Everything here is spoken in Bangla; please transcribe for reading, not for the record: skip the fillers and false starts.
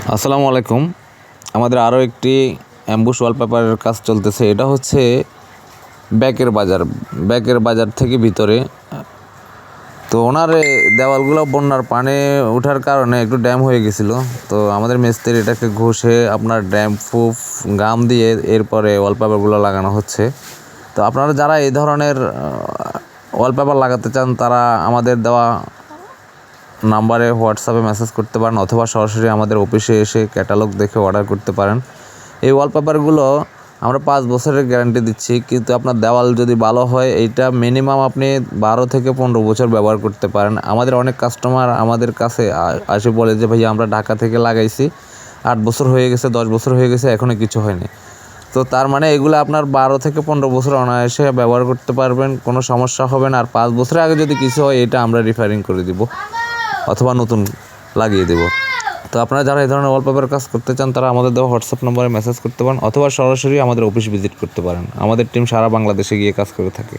আসসালামু আলাইকুম। আমাদের আরও একটি অ্যাম্বুশ ওয়ালপেপারের কাজ চলতেছে। এটা হচ্ছে ব্যাকের বাজার থেকে ভিতরে। তো ওনার দেওয়ালগুলো বন্যার পানি ওঠার কারণে একটু ড্যাম হয়ে গেছিলো। তো আমাদের মিস্ত্রি এটাকে ঘষে আপনার ড্যাম প্রুফ গাম দিয়ে এরপরে ওয়ালপেপারগুলো লাগানো হচ্ছে। তো আপনারা যারা এই ধরনের ওয়ালপেপার লাগাতে চান তারা আমাদের দেওয়া নাম্বারে হোয়াটসঅ্যাপে মেসেজ করতে পারেন, অথবা সরাসরি আমাদের অফিসে এসে ক্যাটালগ দেখে অর্ডার করতে পারেন। এই ওয়ালপেপারগুলো আমরা 5 বছরের গ্যারান্টি দিচ্ছি, কিন্তু আপনার দেওয়াল যদি ভালো হয় এইটা মিনিমাম আপনি 12 থেকে 15 বছর ব্যবহার করতে পারেন। আমাদের অনেক কাস্টমার আমাদের কাছে আসে বলে যে ভাইয়া আমরা ঢাকা থেকে লাগাইছি, 8 বছর হয়ে গেছে, 10 বছর হয়ে গেছে, এখনও কিছু হয়নি। তো তার মানে এগুলো আপনার 12 থেকে 15 বছর অনায়াসে ব্যবহার করতে পারবেন, কোনো সমস্যা হবে না। আর 5 বছরের আগে যদি কিছু হয় এটা আমরা রিপেয়ারিং করে দিব অথবা নতুন লাগিয়ে দেব। তো আপনারা যারা এই ধরনের ওয়ালপেপার কাজ করতে চান তারা আমাদের দেওয়া হোয়াটসঅ্যাপ নম্বরে মেসেজ করতে পারেন, অথবা সরাসরি আমাদের অফিস ভিজিট করতে পারেন। আমাদের টিম সারা বাংলাদেশে গিয়ে কাজ করে থাকে।